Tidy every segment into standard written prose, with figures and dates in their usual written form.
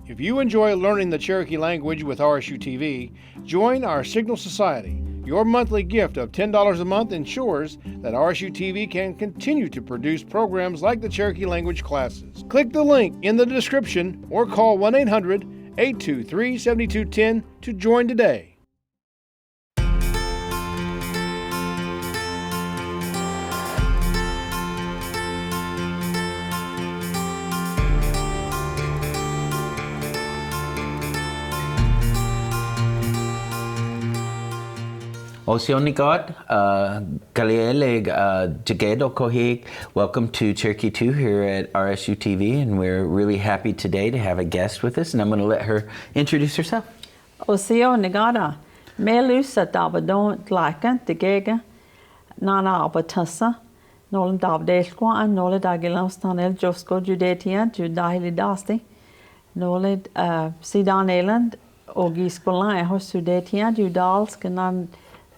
If you enjoy learning the Cherokee language with RSU TV, join our Signal Society. Your monthly gift of $10 a month ensures that RSU TV can continue to produce programs like the Cherokee language classes. Click the link in the description or call 1-800-823-7210 to join today. Osionikot, Kaliele, Jagedo Kohik. Welcome to Cherokee 2 here at RSU TV, and we're really happy today to have a guest with us, and I'm going to let her introduce herself. Osio Negada, Melusa Dabadon Glakan, the Gaga, Nana Abatassa, Nolan Dabdeshqua, and Nola Dagilastanel, Josko Judetia, Judahili Dasti, Nola Sidan Eland, Ogiscola, Hosudetia, Judals, Canan.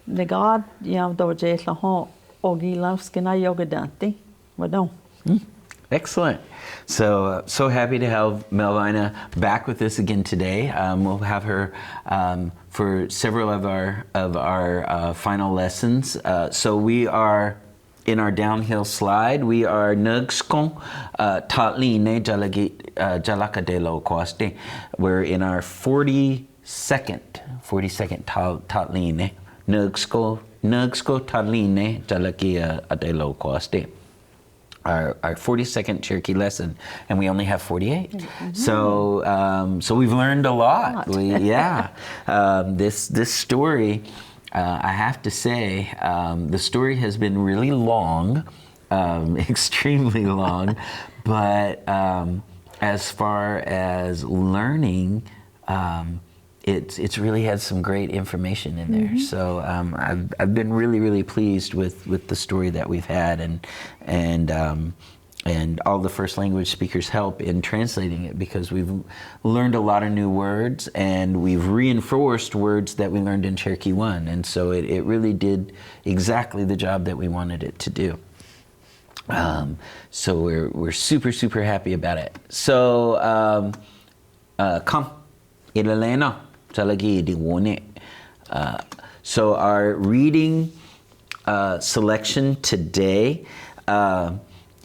Negad, yam doje lahon ogi lavskina yoga danti. Wadon. Excellent. So happy to have Melvina back with us again today. We'll have her for several of our final lessons. So we are in our downhill slide. We are Nugskon Tatline Jalakadelo Kwaste. We're in our 42nd Tatline. Nugsko Taline Jalakia Adelo Kwaste. Our 42nd Cherokee lesson, and we only have 48. Mm-hmm. So we've learned a lot. This story, I have to say, the story has been really long, extremely long, but as far as learning, it's really had some great information in there. Mm-hmm. So I've been really pleased with the story that we've had, and all the first language speakers help in translating it, because we've learned a lot of new words, and we've reinforced words that we learned in Cherokee 1, and so it really did exactly the job that we wanted it to do. So we're super happy about it. So come, Elena. So our reading selection today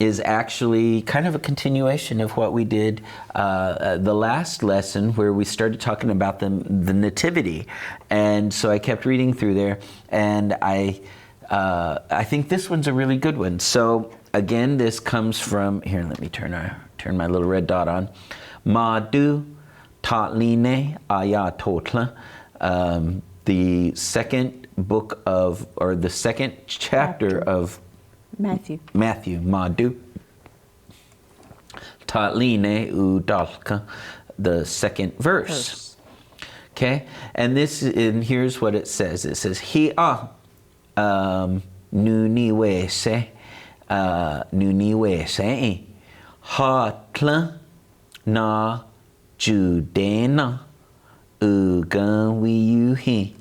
is actually kind of a continuation of what we did the last lesson, where we started talking about the nativity, and so I kept reading through there, and I think this one's a really good one. So again, this comes from here. Let me turn my little red dot on. Madu Tatline Ayatotla, the second book of, or the second chapter of Matthew, Madu Tatline Udalka, the second verse. Okay, and here's what it says. It says, Hi'a nuniwese hatla na Judena ugan wiyuhi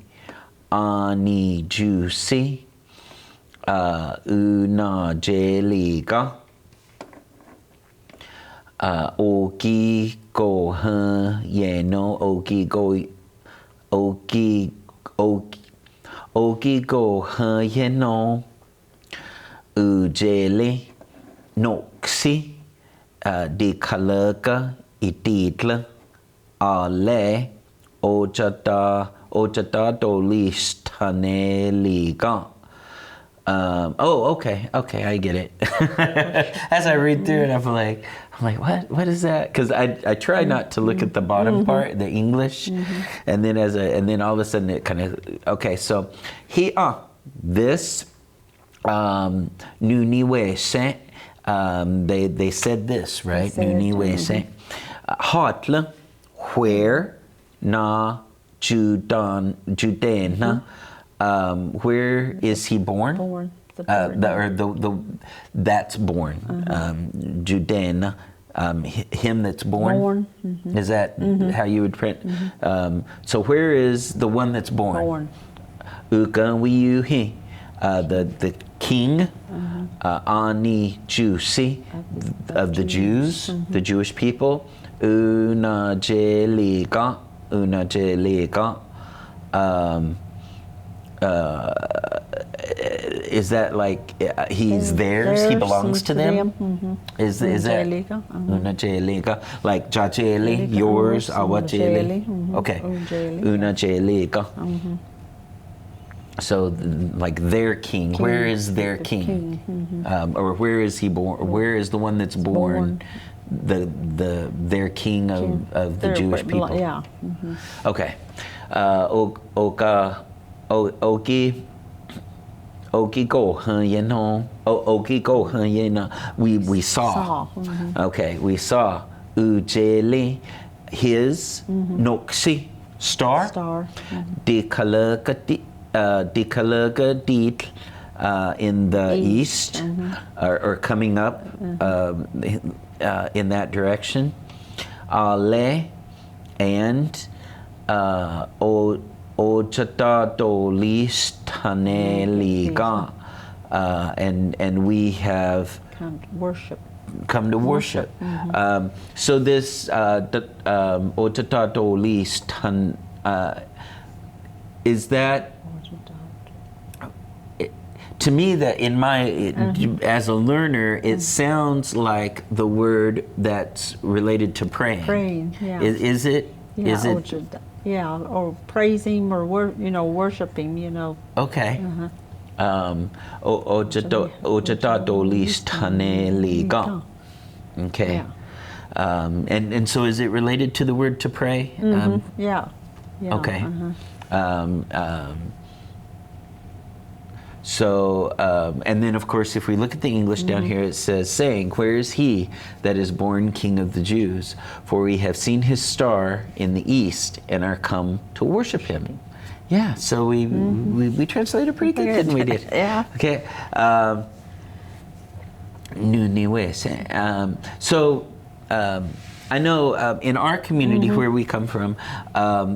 ani jusi una jeliga ogi go yeno ogi go yeno ujele noksi de kalaga ititla ale ojata dolishtaneliga. Okay, I get it. As I read through it, I'm like, what is that? Because I try not to look at the bottom part, the English, and then all of a sudden it kind of, okay. So this nuniwe se, they said this, right? Nuniwe se. Hatla, where na Judena, where is he born? That's born. Judena, him that's born. Is that how you would print? So where is the one that's born? Uganwiyuhi, the king, Ani Jusi, of the Jews, the Jewish people. Una Jelika. Una Jelika. Is that like he's theirs? He belongs to them? Is that Jelika, Una Jelika? Like Jajeli, Jelika, yours, ours, Awajeli? Jeli, Okay. Ujeli. Una Jelika. So like their king. Where is their king? Or where is he born? Where is the one that's born? Their king of the Their- Jewish people. Yeah. Okay. Oki go hun no. Oki go hun we saw. Saw, Okay, we saw Ujeli, his Noksi star. Star. Dekalagadit in the east, or coming up in that direction. Ale and Ojatadolistaneliga, and we have Kind of worship. come to worship. So this Ojatadolistan, is that, to me, that in my as a learner, it sounds like the word that's related to praying. Praying, yeah. Is it? Yeah, Is it? yeah, or praise him or worship him, Okay. Ojatadolistaneliga. Okay. Yeah. And so is it related to the word to pray? Yeah. Okay. So, and then of course, if we look at the English down here, it says, saying, where is he that is born King of the Jews? For we have seen his star in the east and are come to worship him. Yeah, so we translated pretty good, didn't we? Did? Yeah. Okay. So, I know in our community where we come from,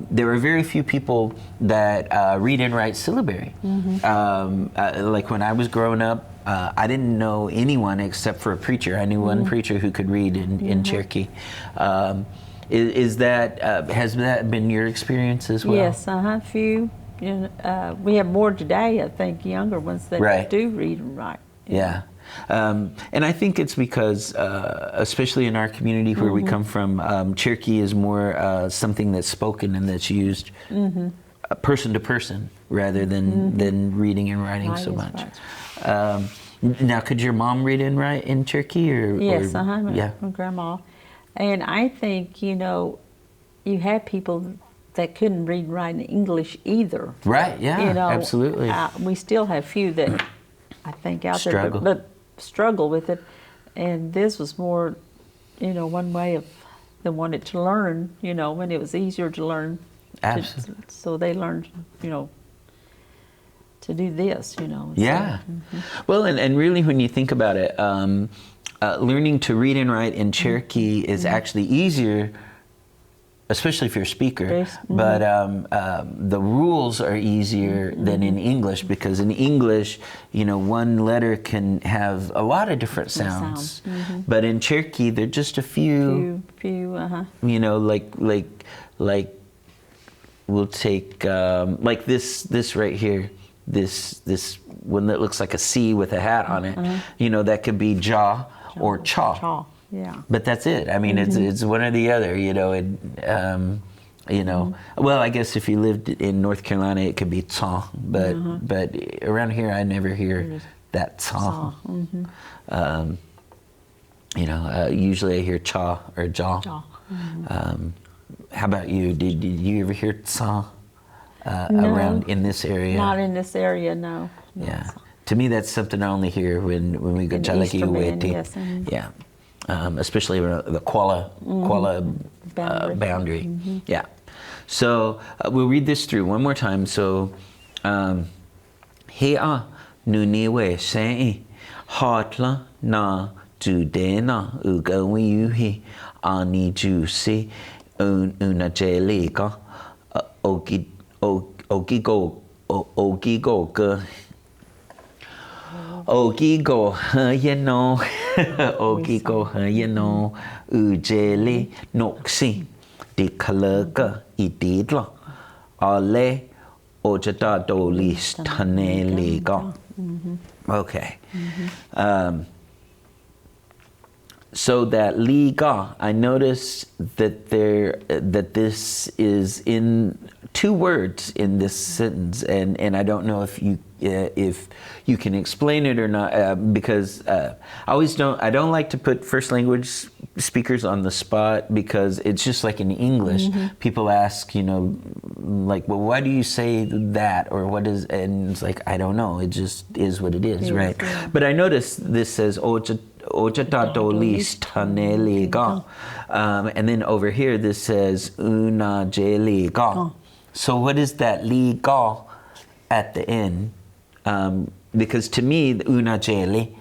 there are very few people that read and write syllabary. Like when I was growing up, I didn't know anyone except for a preacher. I knew one preacher who could read in Cherokee. Is that has that been your experience as well? Yes, few. We have more today, I think, younger ones that Right. do read and write. Yeah. And I think it's because, especially in our community where we come from, Cherokee is more something that's spoken and that's used person to person rather than reading and writing so Right, much. right. Now, could your mom read and write in Cherokee? Yes, Yeah. my grandma. And I think, you had people that couldn't read and write in English either. Right, yeah, absolutely. We still have few that I think out Struggle. there, but struggle with it. And this was more, one way of they wanted to learn, when it was easier to learn. Absolutely. So they learned, to do this, Yeah. Well, and really when you think about it, learning to read and write in Cherokee is actually easier, especially if you're a speaker. Yes. But the rules are easier than in English, because in English, one letter can have a lot of different sounds. But in Cherokee, there are just a few. Like we'll take like this right here. This one that looks like a C with a hat on it. That could be jaw or chaw. Chaw, yeah. But that's it. I mean, it's one or the other. Well, I guess if you lived in North Carolina, it could be tsaw. But around here, I never hear that tsaw. Usually I hear chaw or jaw. Chaw. How about you? Did you ever hear tsaw No. around in this area? Not in this area, no. Yeah. To me, that's something I only hear when we go In Chalaki Eastern Bend, Uweti. yes, Yeah. Especially around the Kuala boundary. Yeah. So we'll read this through one more time. So, Hea nuniwe sei hatla na judena ugawiuhi ani jusi unajeliga ogigo Ogigo Hayano, Ogigo Hayano, Ujeli Noxi, Di Kalurka, Ididlo, Ale, Ojata Dolis Taneligo. Okay. So that liga, I notice that this is in 2 words in this sentence, and I don't know if you can explain it or not, because I don't like to put first language speakers on the spot, because it's just like in English, people ask, like, well, why do you say that, or what is, and it's like, I don't know, it just is what it is, right? Yeah. But I notice this says Ojatadolis Taneliga, and then over here this says Unajeliga. So what is that liga at the end? Because to me, the unajeli,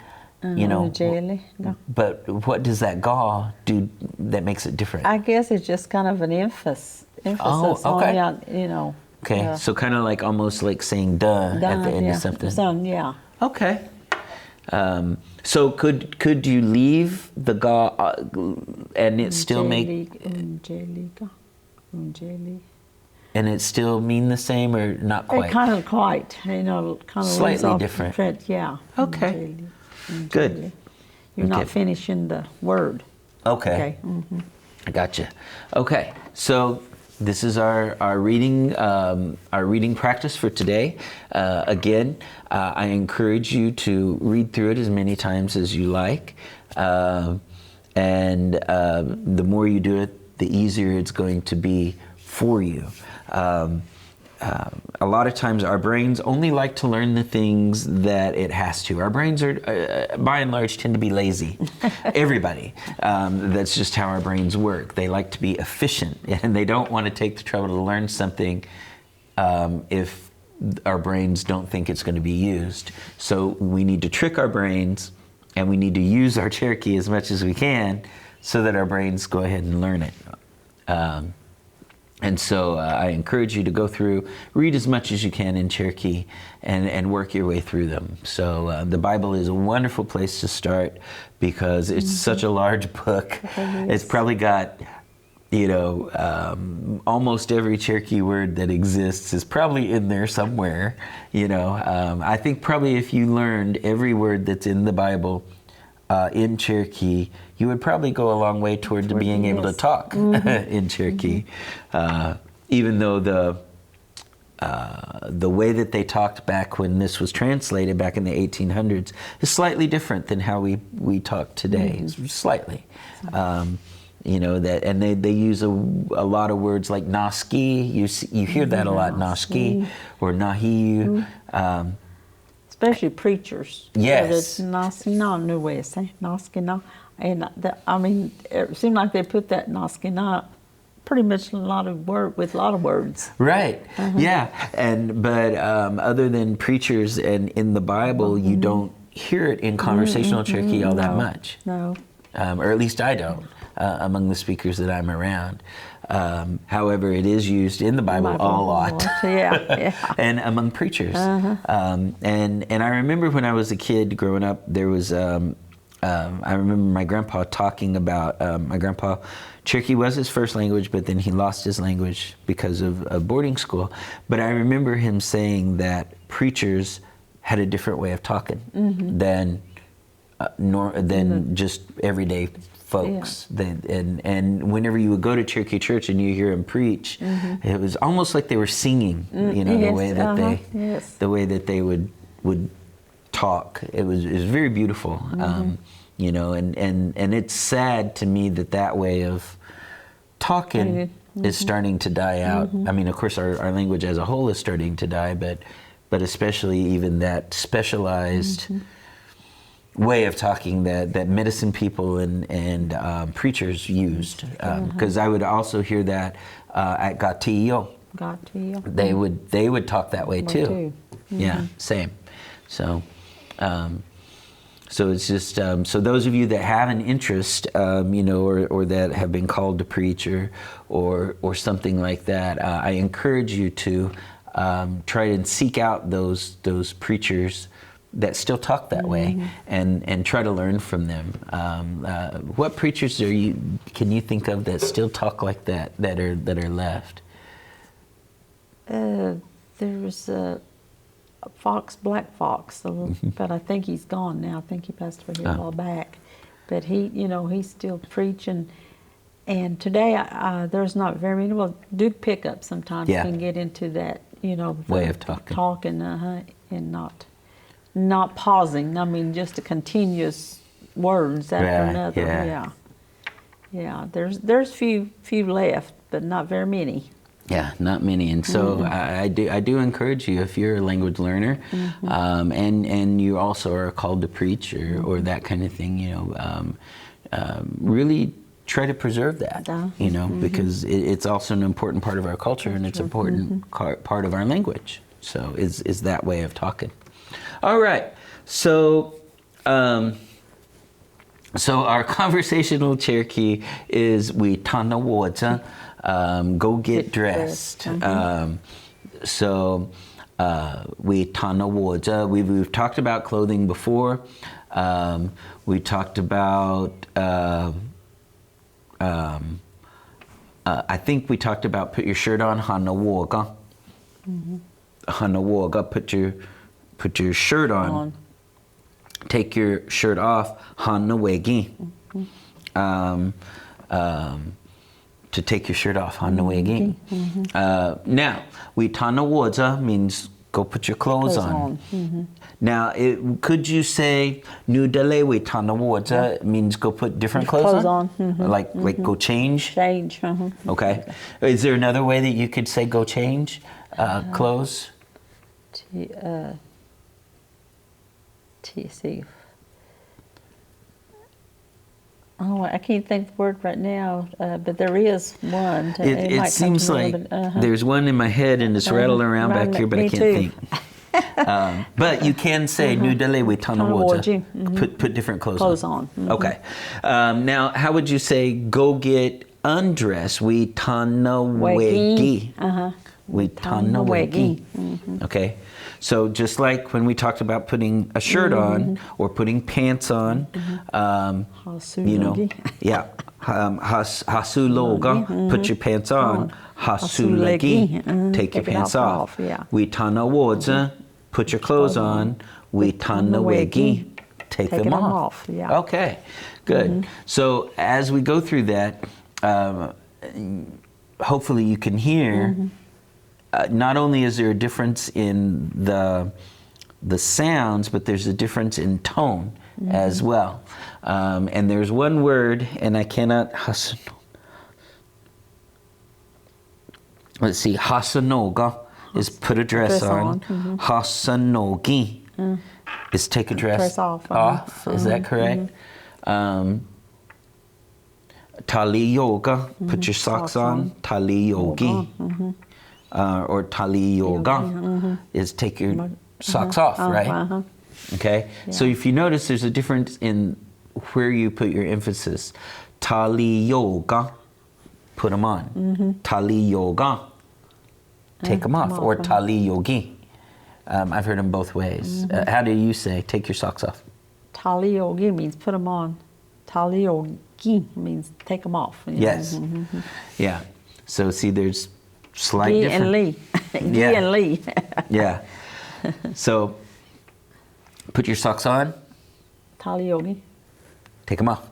but what does that ga do that makes it different? I guess it's just kind of an emphasis okay. on, Okay, so kind of like almost like saying duh at the end of something. Yeah. Okay. So could you leave the ga and it still make and it still mean the same, or not quite? It kind of kind of slightly different. Yeah. Okay. Good. You're not finishing the word. Okay. I gotcha. Okay. So this is our reading practice for today. Again, I encourage you to read through it as many times as you like, and the more you do it, the easier it's going to be for you. A lot of times our brains only like to learn the things that it has to. Our brains are, by and large, tend to be lazy. Everybody. That's just how our brains work. They like to be efficient, and they don't want to take the trouble to learn something if our brains don't think it's going to be used. So we need to trick our brains, and we need to use our Cherokee as much as we can so that our brains go ahead and learn it. And so I encourage you to go through, read as much as you can in Cherokee, and work your way through them. So the Bible is a wonderful place to start, because it's such a large book. It's probably got, almost every Cherokee word that exists is probably in there somewhere. I think probably if you learned every word that's in the Bible in Cherokee, you would probably go a long way toward being able to talk in Cherokee. Even though the way that they talked back when this was translated back in the 1800s is slightly different than how we talk today. Slightly. That, and they use a lot of words like naski. You hear that a lot, naski or nahiu. Especially preachers. Yes. Naskina, new way of saying naskina. And it seemed like they put that naskina pretty much with a lot of words. Right. Yeah. But other than preachers and in the Bible, you don't hear it in conversational Cherokee all that much. No. Or at least I don't, among the speakers that I'm around. However, it is used in the Bible a lot. Yeah. And among preachers. And I remember when I was a kid growing up, there was, I remember my grandpa talking about, my grandpa, Cherokee was his first language, but then he lost his language because of boarding school. But I remember him saying that preachers had a different way of talking than just everyday folks. And whenever you would go to Cherokee Church and you hear them preach, it was almost like they were singing. The way that the way that they would talk. It was very beautiful. And it's sad to me that way of talking is starting to die out. I mean, of course, our language as a whole is starting to die, but especially even that specialized way of talking that medicine people and preachers used. Because I would also hear that at Gatillo. They would talk that way too. Yeah, same. So. So it's just so those of you that have an interest, or that have been called to preach or something like that, I encourage you to try and seek out those preachers that still talk that way, and try to learn from them. What preachers can you think of that still talk like that are left? There's a Black Fox, but I think he's gone now. I think he passed away here a while back. But he's still preaching. And today, there's not very many. Well, Duke Pickup sometimes can get into that, way of talking. And not pausing. I mean, just a continuous words after another. Yeah. There's few left, but not very many. Yeah, not many. And so I do encourage you, if you're a language learner, and you also are called to preach or that kind of thing, really try to preserve that, because it's also an important part of our culture, and it's an important part of our language. So is that way of talking. All right. So our conversational Cherokee is we tana water. Go get dressed. So we tana water. We've talked about clothing before. We talked about. I think we talked about put your shirt on. Hana woga. Hana woga. Put your shirt on. Take your shirt off. Hana wegi. To take your shirt off. Hana wegi. Now, we tana water means go put your clothes on. Now, could you say nu dale we tana water means go put different clothes on? Like go change? Change. Okay. Is there another way that you could say go change clothes? See. Oh, I can't think of the word right now, but there is one. It seems like there's one in my head and it's rattling around back here, but I can't think. But you can say nu dale we tana water. Put different clothes on. Okay. Now, how would you say go get undressed? We tana wegi. We tana wegi. Okay. So just like when we talked about putting a shirt on or putting pants on, hasuloga, put your pants on. Hasulegi, take your pants off. We tana water, put your clothes on. We tana wegi, take them off. Okay, good. So as we go through that, hopefully you can hear. Not only is there a difference in the sounds, but there's a difference in tone as well. And there's one word, and I cannot. Let's see. Hasanoga is put a dress on. Hasanogi is take a dress off. Is that correct? Tali yoga, put your socks on. Tali yogi. Or tali yoga is take your socks off, right? Okay. So if you notice, there's a difference in where you put your emphasis. Tali yoga, put them on. Tali yoga, take them off. Or tali yogi. I've heard them both ways. How do you say take your socks off? Tali yogi means put them on. Tali yogi means take them off. Yes. Yeah. So see, there's slight difference. And Lee. And Lee. Yeah. So, put your socks on. Tali yogi. Take them off.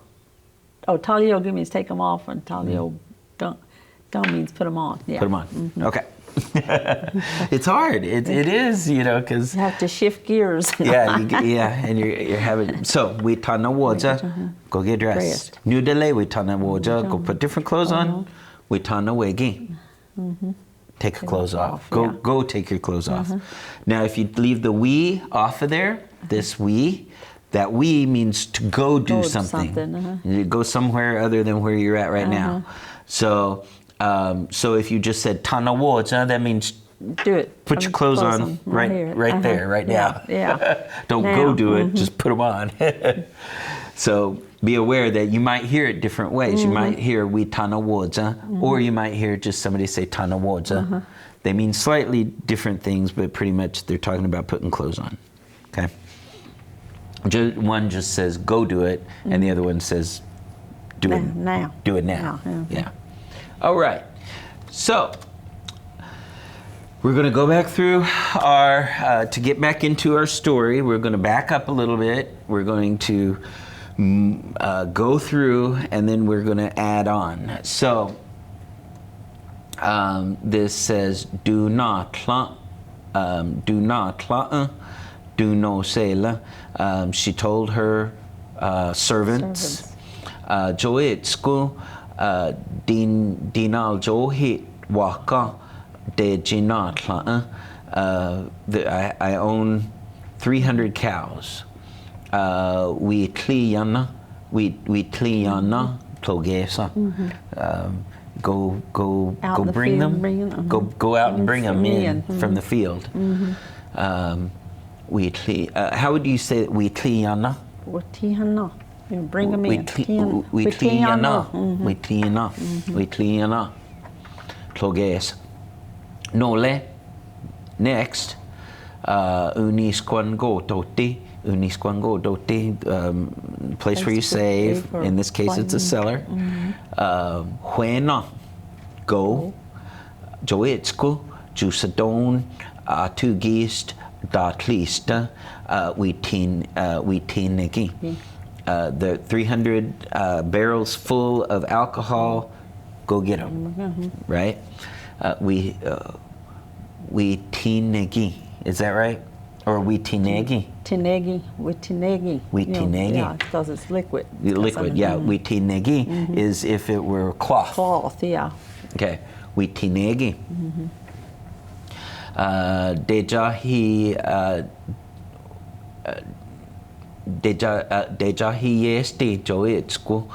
Oh, tali yogi means take them off, and tali yogi means put them on. Yeah. Put them on. Okay. It's hard. It is, because you have to shift gears. and you're having. So we tana water, go get dressed. Nu dale we tana water, go put different clothes on. We tana wegi. Take your clothes off. Go take your clothes off. Now, if you leave the we off of there, this we, that we means to go do something. You go somewhere other than where you're at right now. So, if you just said tana water, that means do it. Put your clothes on right there, right now. Yeah. Don't go do it. Just put them on. So be aware that you might hear it different ways. You might hear we tana water, or you might hear just somebody say tana water. They mean slightly different things, but pretty much they're talking about putting clothes on. Okay. One just says go do it, and the other one says do it Now. Do it now. Now, Yeah. All right. So we're going to go back through our to get back into our story. We're going to back up a little bit. We're going to go through, and then we're going to add on. So this says do not do no sela. She told her servants. Joitsku dinal johit waka de jinatla. I own 300 cows. We tliyana plogesa. Go bring them. Go out and bring them in from the field. How would you say we tliyana? Bring them in. We tliyana. Ploges. Nole. Next. Unisquango doti. Place where you save. In this case, it's a cellar. Huena. Go. Joitsku. Jusadon. Tugist. Datlista. We tinegi. The 300 barrels full of alcohol, go get them, right? We tinegi, is that right? Or we tinegi? Tinegi, we tinegi. We tinegi. Yeah, because it's liquid. Liquid, yeah. We tinegi is if it were cloth. Cloth, yeah. Okay. We tinegi. Dejahi este joitsku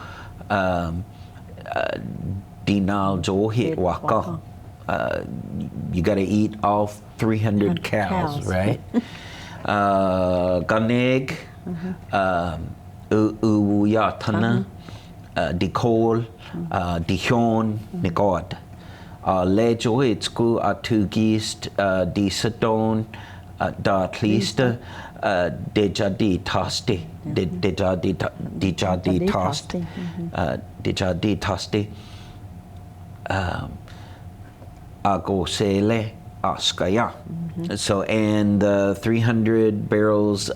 dinal johit waka. You got to eat all 300 cows, right? Ganeg, uyatana, dikol, dihon, negod. Le joitsku atugist disadon datlista. Dejadi tosti. Agosele askaya. So, and the 300 barrels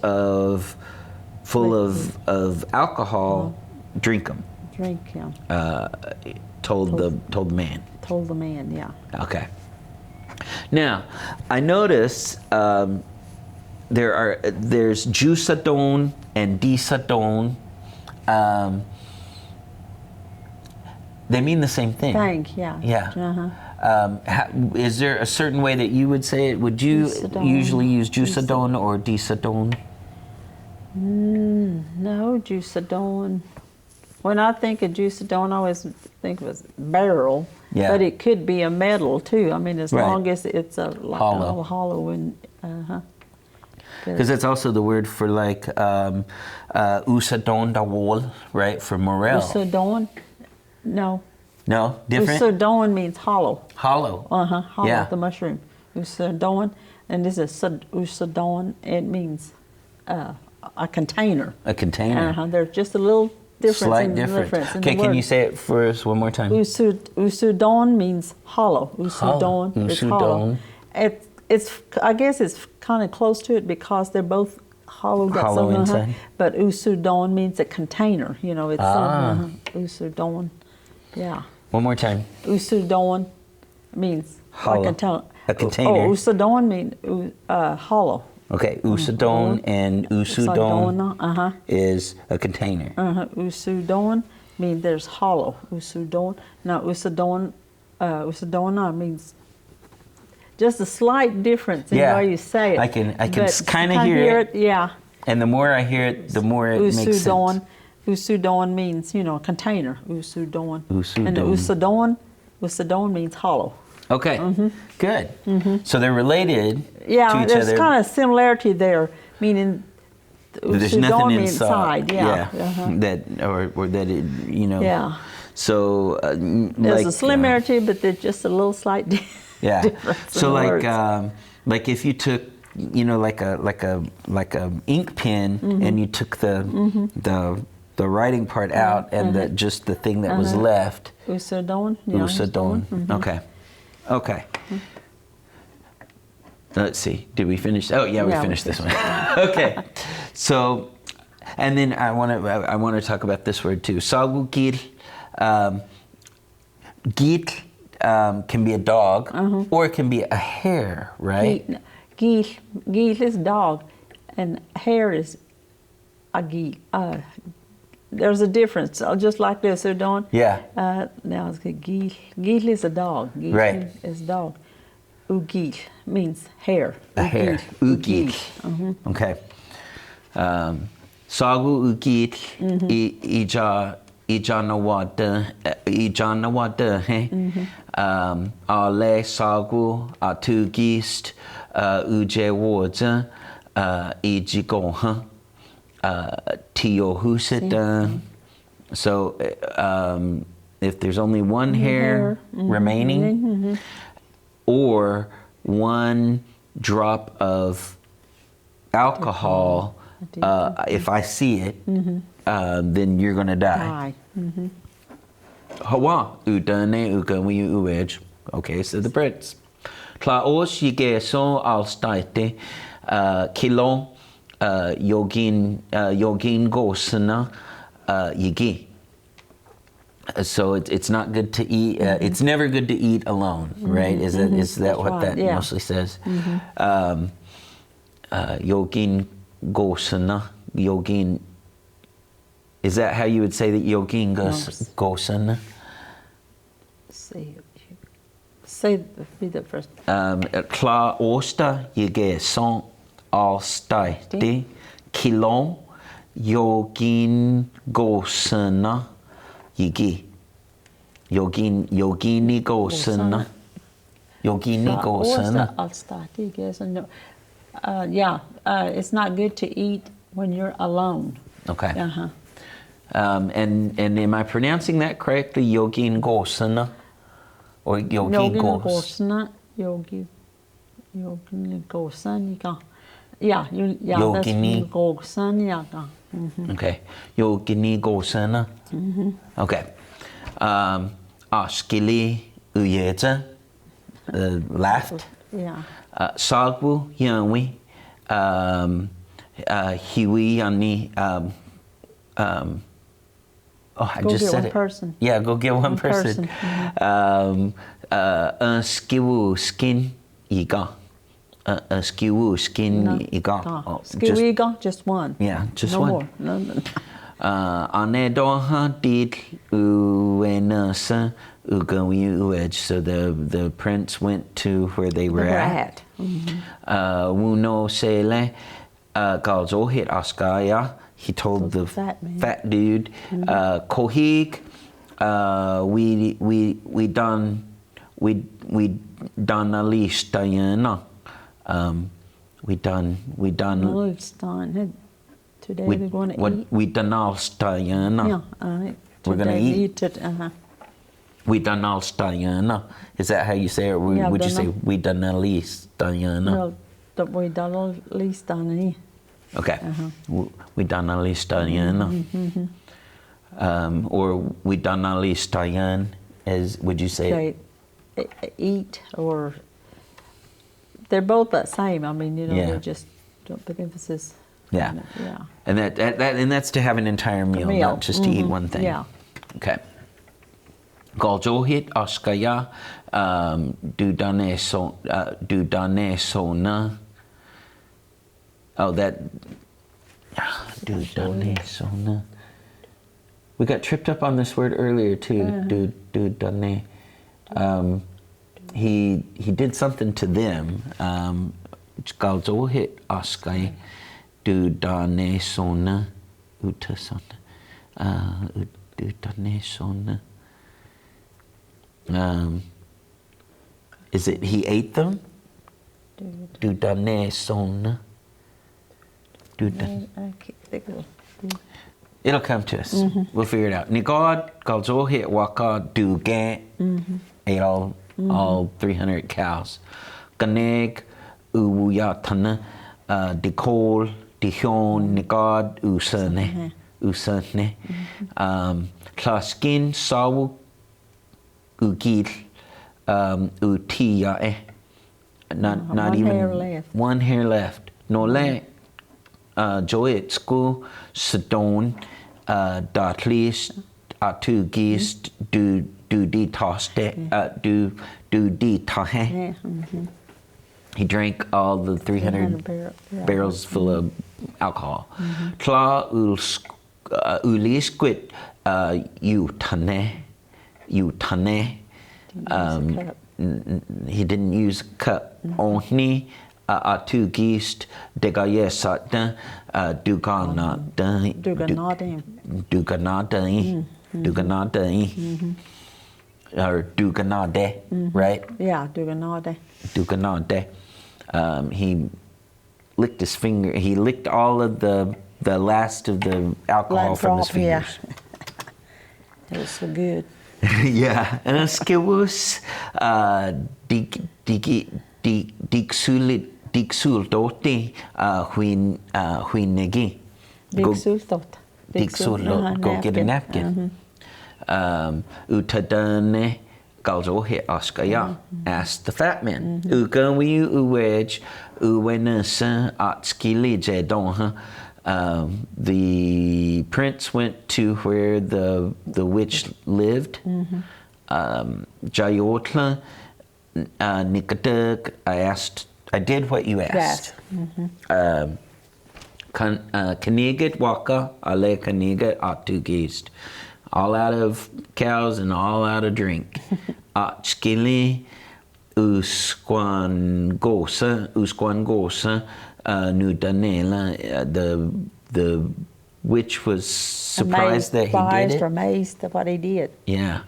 full of alcohol, drink them. Drink, yeah. Told the man. Told the man, yeah. Okay. Now, I notice there's jusadone and disadone. They mean the same thing. Yeah. Yeah. Is there a certain way that you would say it? Would you usually use jusadone or disadone? No, jusadone. When I think of jusadone, I always think of it as barrel. Yeah. But it could be a metal too. I mean, as long as it's hollow. Hollow and Because that's also the word for like usadon dawol, right? For morel. Usadon? No. No, different. Usadon means hollow. Hollow. Hollow. Yeah. The mushroom. Usadon, and this is usadon. It means a container. A container. There's just a little difference. Slight difference. Okay, can you say it for us one more time? Usudon means hollow. Usudon is hollow. I guess it's kind of close to it because they're both hollow. Hollow inside. But usudon means a container. You know, it's usudon. Yeah. One more time. Usudon means hollow. Like a container. Oh, usudon means hollow. Okay, usadon and usudon is a container. Usudon means there's hollow. Usudon. Now usadona means just a slight difference in the way you say it. I can kind of hear it. Yeah. And the more I hear it, the more it makes sense. Usudon means, container. Usudon. And usadon means hollow. Okay, good. So they're related to each Yeah, there's other. kind of similarity there, meaning There's usudon nothing means inside. Yeah. That or that it, Yeah. So There's a similarity, but there's just a little slight yeah. difference. So in the words. like if you took like a ink pen, and you took the writing part out, and just the thing that was left. Usedon. Yeah, Usedon. Okay. Let's see. Did we finish? Oh yeah, we finished this one. Okay. So, and then I want to talk about this word too. Sagugil. Git can be a dog, or it can be a hare, right? Gil is dog, and hare is a gil. There's a difference. Just like this, so don't. Yeah. Now it's gil. Gil is a dog. Gil Right. is dog. Ugil means hare. A hare. Ugil. Okay. Sagu ugil ijanawada he. Ale sagu atugist ujewoja ijigoha tiohusita. So if there's only one hair remaining, or one drop of alcohol, if I see it, then you're going to die. Hawa udane ugawi uwej. Okay, so the Brits. Tlaos yige so al staite kilo yogin gosana yigi. So it's not good to eat. It's never good to eat alone, right? Is that That's what right, that yeah. mostly says? Yogin gosana yogin. Is that how you would say that yogin gosana? Be the first. Kla osta yige son al staite kilon yogin gosana yigi. Yogini gosana. Yogini gosana. I'll start. It's not good to eat when you're alone. Okay. Uh-huh. And am I pronouncing that correctly? Yogin gosana? Or yogi gosana? Yogini gosana. Yeah, Yogini. that's gosana. Okay. Yogini gosana. Okay. Ashkili uyeta. Laughed. Yeah. Sagbu yanwi. Hiwi yani. I Go just get said one it. person. Yeah, go get one person. Skiwu skin iga. Skiwu skin iga. Oh, Skiwiga, just one. Yeah, just no one. More. No. Anedoha did uenasa ugawi uej. So the prince went to where they were at. Wuno sele galzohit askaya. He told the fat dude, Kohig, we done a list, Diana. We done. Today we're going to eat. We done all Diana. Yeah, We're gonna eat. it. We done all Diana. Is that how you say it? Or would you say we done a list, Diana? No, we done all least Diana. Okay. We done a list, Diana. Or we done a list, Diane. Would you say? Eat, or they're both the same. I mean, we just don't put emphasis. Yeah. on it. Yeah. And that's to have an entire meal, not just to eat one thing. Yeah. Okay. Galjohit askaya dudane sona. Oh, that dudane sona. We got tripped up on this word earlier too. Dudane. He did something to them. Galjohit askaya dudane sona utasona. Dudane sona. Is it he ate them? Dudane sona. It'll come to us. We'll figure it out. Nigod galzohit waka dugan ate all 300 cows. Ganeg Uyatana, Dikol, Dichon, Nigard, Usane, Klaskin, Sawu, Ugil, Utiae. Not one even hair left. one hair left. No le, Joet school, Sedon, Dartlist, Atu Gist, do detoste, do detahe. He drank all the 300 barrels full of alcohol. Tla ulisquit utane. He didn't use a cup. Only atu gist degayesatna duganadin. Or duganade, right? Yeah, duganade. Duganade. He licked his finger. He licked all of the last of the alcohol from his fingers. Yeah. It was so good. Yeah. Skewus diksuldote huinegi. Diksultot. Diksulot. Go get a napkin. Utadane galzohe askaya, asked the fat man. Ugawi uwej uwenasa atskili jedon. The prince went to where the witch lived. Jayotla Nikaduk, I did what you asked. Kanigat waka ale kanigat atugist. All out of cows and all out of drink. Atskili usquangosa nudanela. The witch was surprised that he did it. Amazed at what he did. Yeah.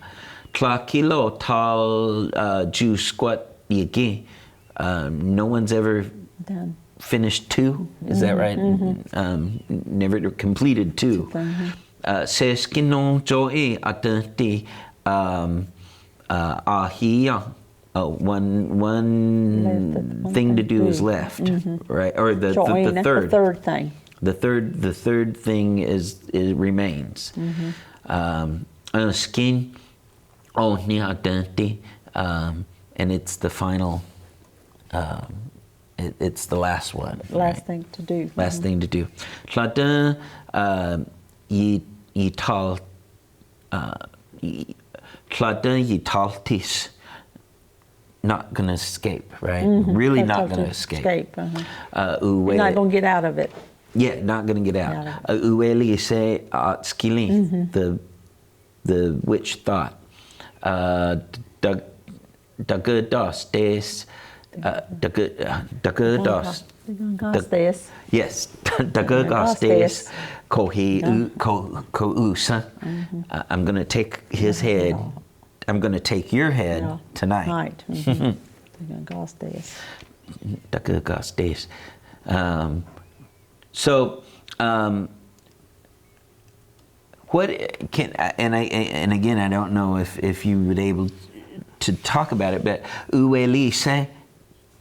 Tlakilo tal jusquat yigi. No one's ever finished 2. Is that right? Never completed 2. Seskino joe atati ahia. Oh, one thing to do is left, right? Or the third. The third thing. The third thing remains. Skin only atati, and it's the final. It's the last one. Last thing to do. Last thing to do. Tlada yital tlada yitaltis. Not gonna escape, right? Really not gonna escape. You're not gonna get out of it. Yeah, not gonna get out. Ueli se atskili, the witch thought. Dagados des. Dagados. Yes, Dagados des. Kohi ko usa. I'm gonna take his head. I'm going to take your head tonight. Dagagostes. So, what can and again I don't know if you would be able to talk about it, but uelise,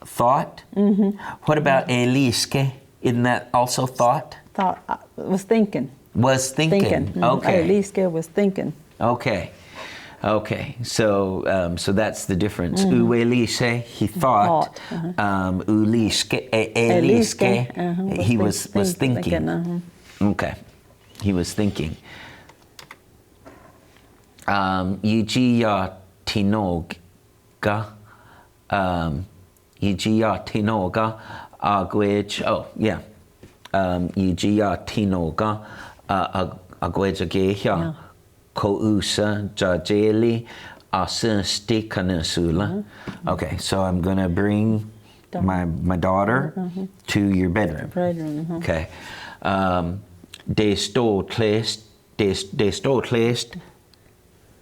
thought. What about eliske? Isn't that also thought? Thought was thinking. Was thinking. Okay. Eliske was thinking. Okay, so that's the difference. Uelise, he thought. Uliske, eliske, he was thinking. Okay, he was thinking. Yigia tinoga, agwej. Oh yeah, yigia tinoga, agwejagehya. Kousa jajeli asa stikanasula. Okay, so I'm gonna bring my daughter to your bedroom. Okay. De sto klest.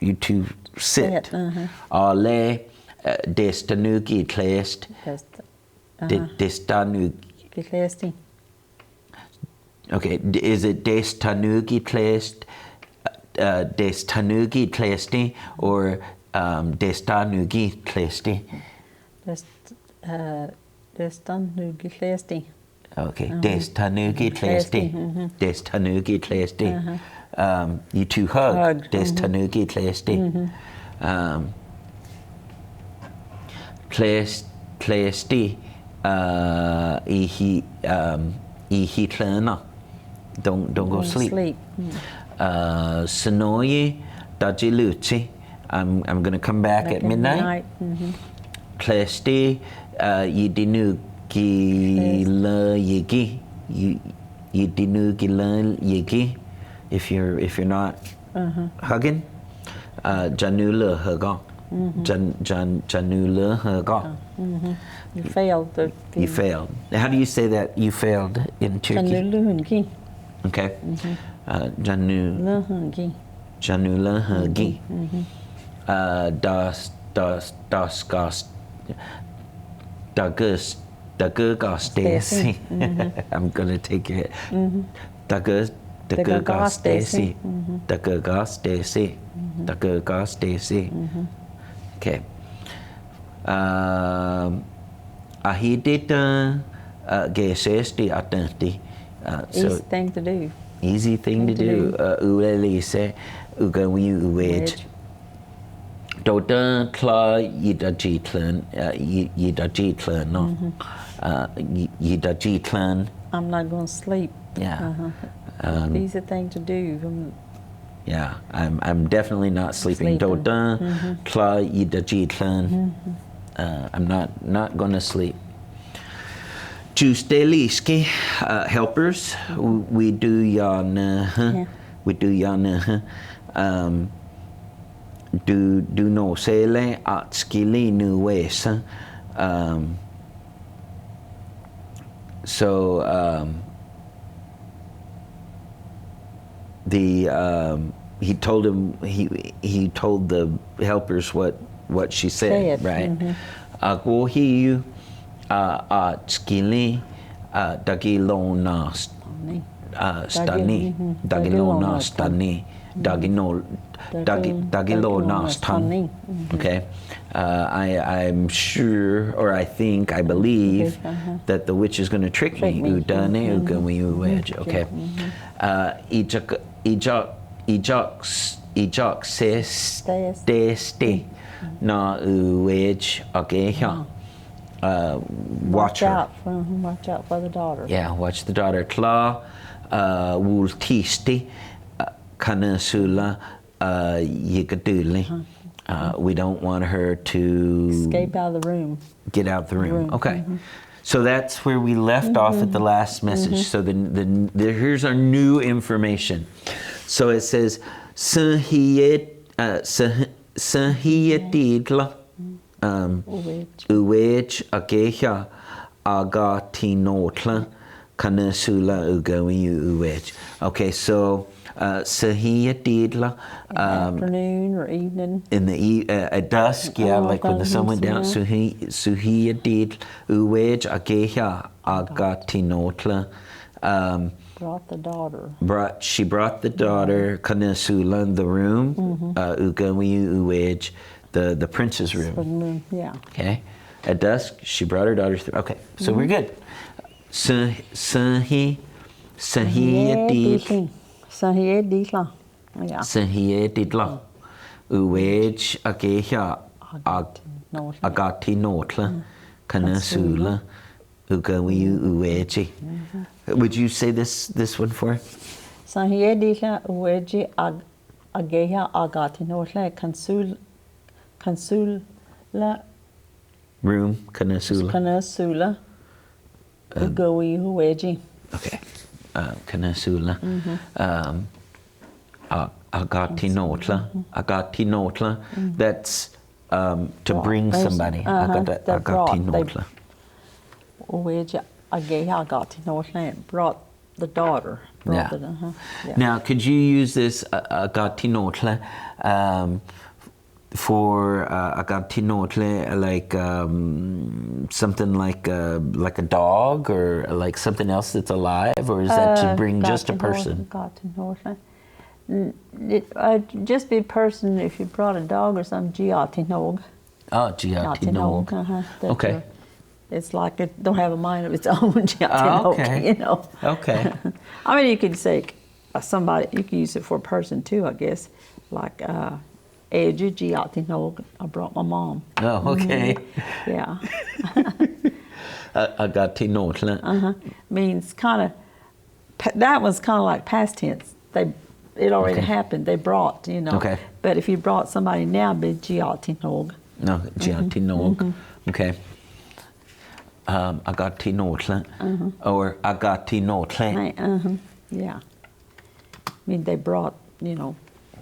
You two sit. Ale destanugi klest. Destanugi. Okay, is it destanugi klest? Destanugi tlesti or destanugi tlesti? Destanugitlasti. Okay, Destanugitlasti. Destanugitlasti. You two hug. Hug. Destanugitlasti. Tlasti. Ihi tlana. Don't go sleep. Sonoye dajiluchi. I'm gonna come back at midnight. Tlasti yidinugi la yigi. Yidinugi la yigi. If you're not hugging, janula huga. Janula huga. You failed. You failed. How do you say that you failed in Turkey? Januluhunki. Okay. Janulahagi. Dagustasi. I'm gonna take it. Dagustasi. Dagustasi. Okay. Ahidita gesesti atenti. Easy thing to do. Easy thing to do. Ulelise ugawi uwed. Doda kla yidajitlan no. Yidajitlan. I'm not going to sleep. Yeah. Easy thing to do. Yeah, I'm definitely not sleeping. Doda kla yidajitlan. I'm not going to sleep. Justeliski, helpers, we do yana, we do yana, do no sele at skili nu wesa. So he told the helpers what she said, right? Agohiu skili dagilona stani dagilona stani dagilona stani. Okay, I'm sure, or I think, I believe that the witch is going to trick me. Udane ugawi uwej. Okay, ijak ses desti na uwej ageha. Watch her. Watch out for the daughter. Yeah, watch the daughter. Tla wultisti kanasula yigaduli. We don't want her to escape out of the room. Get out the room. Okay. So that's where we left off at the last message. So here's our new information. So it says sahiyatidla uwej ageha agatinotla kanasula ugawi uwej. Okay, so sahiyatidla Afternoon or evening. in the at dusk, yeah, like when the sun went down. Suhiyatid uwej ageha agatinotla. Brought the daughter. She brought the daughter kanasula the room. Ugawi uwej. The prince's room. Yeah. Okay. At dusk, she brought her daughters through. Okay, so we're good. Sahiyatid. Sahiyatidla. Yeah. Sahiyatidla. Uwej ageha agatinotla kanasula ugawi uweji. Would you say this one for? Sahiyatidla uweji ageha agatinotla kansula Room kanasula. Ugawi uweji. Okay. Kanasula. Agatinotla. That's to bring somebody. Agatinotla. Uweji ageha agatinotla brought the daughter. Yeah. Now, could you use this agatinotla for agatinotla like something like a dog or like something else that's alive, or is that to bring just a person? Just be a person. If you brought a dog or something, giatinog. Oh, giatinog. Okay. It's like it don't have a mind of its own. Okay. You know. Okay. I mean, you could say somebody. You can use it for a person too, I guess. Like I brought my mom. Oh, okay. Yeah. I got to know it. Means kind of. That was kind of like past tense. It already happened. They brought, you know. Okay. But if you brought somebody now, it'd be giatinog. No, giatinog. Okay. I got to know it. Or I got to know it. Yeah. I mean, they brought, you know.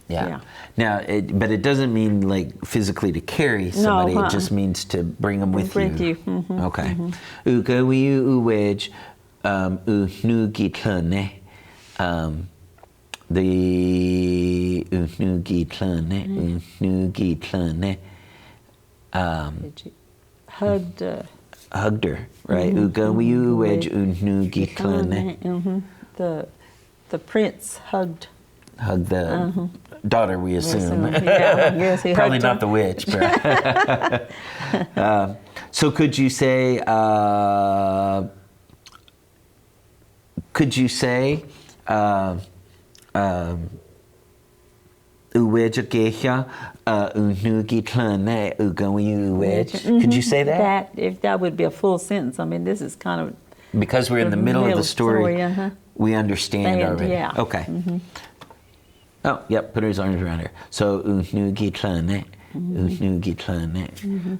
Yeah. Now, but it doesn't mean like physically to carry somebody. It just means to bring them with you. With you. Okay. Uga wiu uwej nu gitlane. The nu gitlane. Hugged her, right? Uga wiu uwej nu gitlane. The prince hugged the daughter, we assume. Yeah, I guess he Probably hugged not her. the witch. So could you say, uweja geha unugi tlane ugawi uwej? Could you say that? That would be a full sentence. I mean, this is kind of Because we're in the middle of the story, uh-huh. we understand already. Yeah. Okay. Oh, yep, put his arms around her. So, unugi tlane, unugi tlane.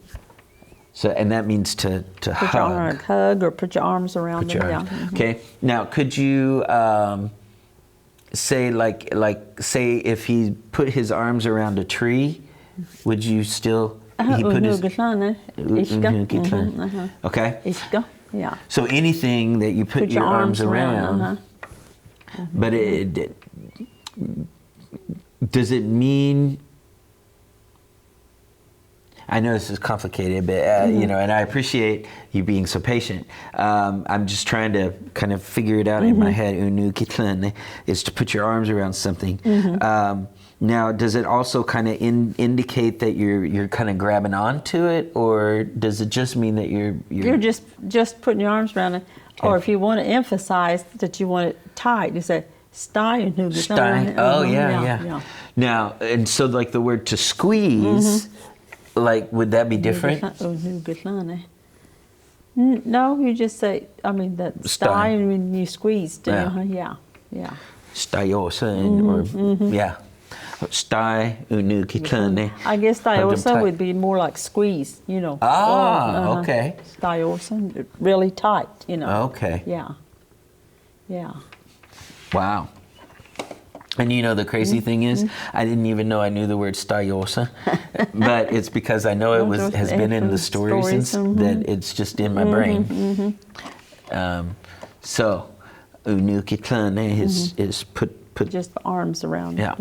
So, and that means to Put hug. your hug or put your arms around Put your them. arms. Yeah. Okay. Now, could you say say if he put his arms around a tree, would you still? He put his. Unugi tlane. Okay. Ishka. Yeah. So anything that you put your arms around, but does it mean? I know this is complicated, but you know, and I appreciate you being so patient. I'm just trying to kind of figure it out in my head. Unuki is to put your arms around something. Now, does it also kind of indicate that you're kind of grabbing onto it, or does it just mean that you're just putting your arms around it, or if you want to emphasize that you want it tight, you say sty. Sty. Oh yeah. Now, and so like the word to squeeze, like would that be different? No, you just say. I mean that sty when you squeeze. Yeah. Styosa or yeah. Sty unuki tlane. I guess styosa would be more like squeeze, you know. Okay. Styosa, really tight, you know. Okay. Yeah. Wow. And you know the crazy thing is, I didn't even know I knew the word styosa, but it's because I know it has been in the stories that it's just in my brain. So, unuki tlane is put just the arms around. Yeah.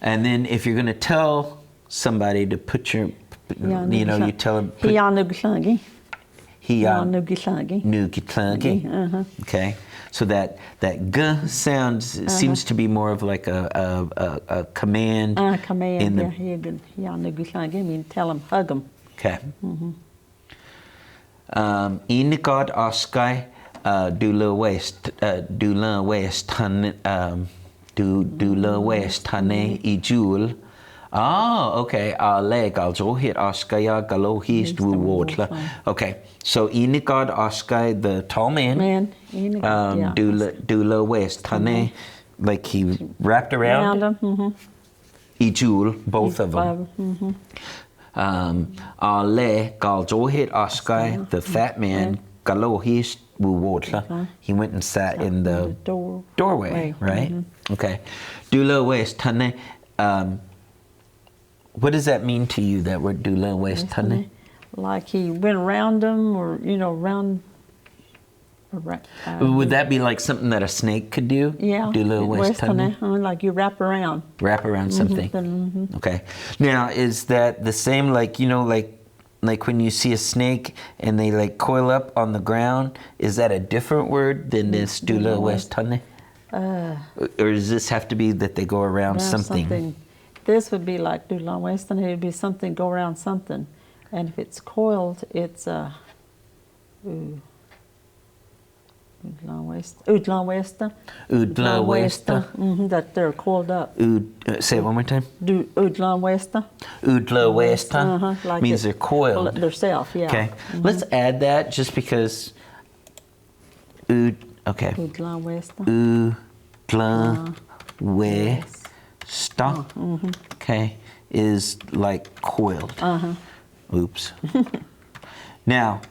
And then if you're going to tell somebody to put your, you know, you tell them. Hiyanugisangi. Hiyanugisangi. Okay. So that g sounds seems to be more of like a command. Command. In the, Hiyanugisangi. I mean, tell them, hug them. Okay. Inigod oskai dula west tane ijul. Okay. Leg aljo hit oskaya galo hist wutla. Okay. So inigod oskai, the tall man. Dula west tane, like he wrapped around them. Ijul, both of them. Ale galjo hit oskai, the fat man. Galo hist wutla. He went and sat in the doorway, right? Okay. Dula west tane. What does that mean to you, that word dula west tane? Like he went around them, or you know, around. Would that be like something that a snake could do? Yeah. Dula west tane? Like you wrap around. Wrap around something. Okay. Now, is that the same? Like you know, like when you see a snake and they like coil up on the ground, is that a different word than this dula west tane? Or does this have to be that they go around something? This would be like dula west tane. It would be something go around something, and if it's coiled, it's Utla Westa. Udla Westa. That they're called up. Say it one more time. Utla Westa. Udla Westa Like means it- they're coiled. Well, themselves, yeah. Okay. Let's add that just because. Okay. Utla Westa. Udla Westa. Okay. Is like coiled. Oops. Now,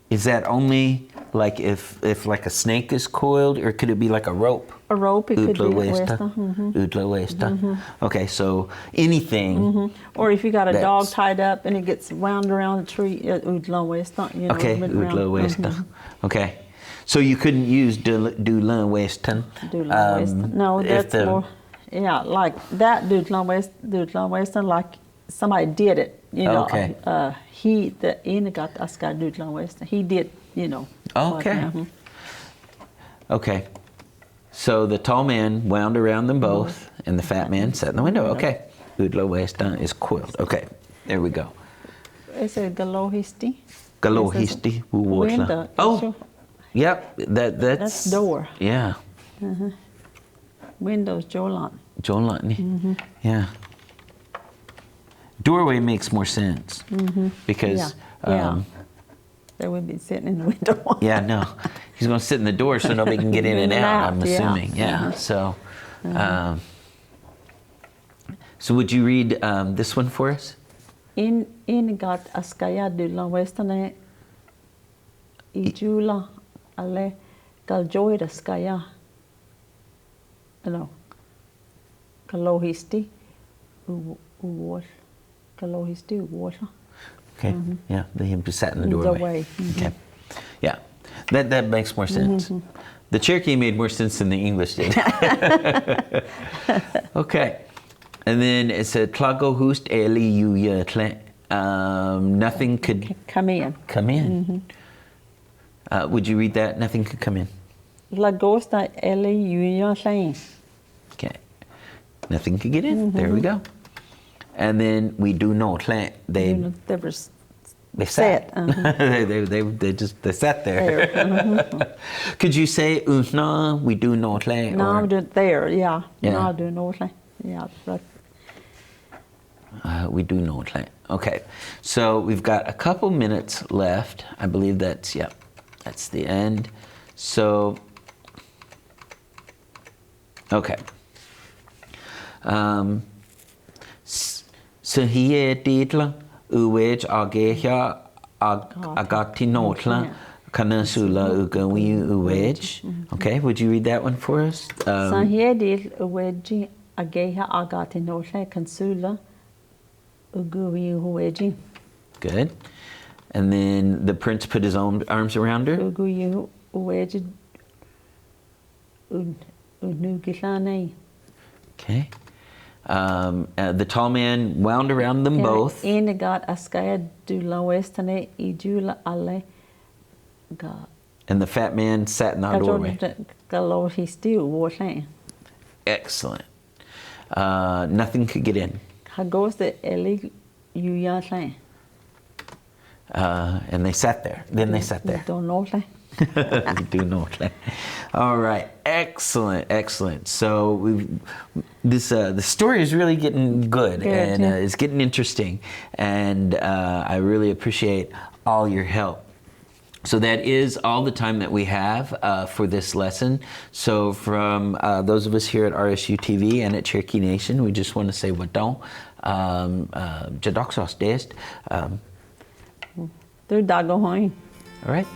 is that only like if like a snake is coiled, or could it be like a rope? A rope, it could be Udla a Westa. Westa. Udla Westa. Okay, so anything. Or if you got a dog That's- tied up and it gets wound around a tree, Utla Westa. You know, Okay, went around- Udla Westa. Okay, so you couldn't use Dula Weston. Dutla Westa. No, if that's the- more. Yeah, like that Dutla Westa, like somebody did it. You know, Okay. The Inigat Askar Dutla Westa. He did, you know. Okay. Like, Okay, so the tall man wound around them both, and the fat man sat in the window. Okay, Udla Westa is coiled. Okay, there we go. Is it Galohisti? Galohisti Window. Wuwotla. Oh, yep, that's door. Yeah, Windows Jolan. John Lutney. Yeah. Doorway makes more sense because Yeah. They would be sitting in the window. yeah, no, he's going to sit in the door so nobody can get in and out. I'm yeah. assuming. Yeah. So, so would you read this one for us? Inigat Askaya Dutla Westane Ijula Ale Galjoid Askaya. No. Galohisti Uwol. Galohisti Uwol. Okay. Yeah, him just sat in the doorway. Doorway. Okay. Yeah, that makes more sense. The Cherokee made more sense than the English did. Okay. And then it said Tlago Hust Eli Yuya Tle. Nothing could Come in. come in. Would you read that? Nothing could come in. Lagosta Eli Yuya Shane. Okay. Nothing could get in. There we go. And then we do know Tle. They Sat, sat. they sat there. Could you say Unna? We do know Tle. No, I'm doing there, yeah. Yeah. No, I'm doing Northland. Yeah, but We do know Tle. Okay. So we've got a couple minutes left. I believe that's the end. So okay. Så hier titler uwej ageha agatinotla kanasula ugawi uwej. Okay, would you read that one for us? Sanhiedil Uweji Ageha Agati Northland Consula Ugui Uweji. Good. And then the prince put his own arms around her. Ugui Uweji Unugilane. Okay. The tall man wound around them both. Inigat Askaya Dula Westane Ijula Ale Ga. And the fat man sat in the doorway. Galo he still Warland. Excellent. Nothing could get in. Hagos the Eli Yuyan. And they sat there. Then they sat there. Don't know. We do know that. All right, excellent. So the story is really getting good, and yeah. it's getting interesting, and I really appreciate all your help. So that is all the time that we have for this lesson. So from those of us here at RSU TV and at Cherokee Nation, we just want to say Wadon, Jadoxos Dest. They're Dagohoin. All right,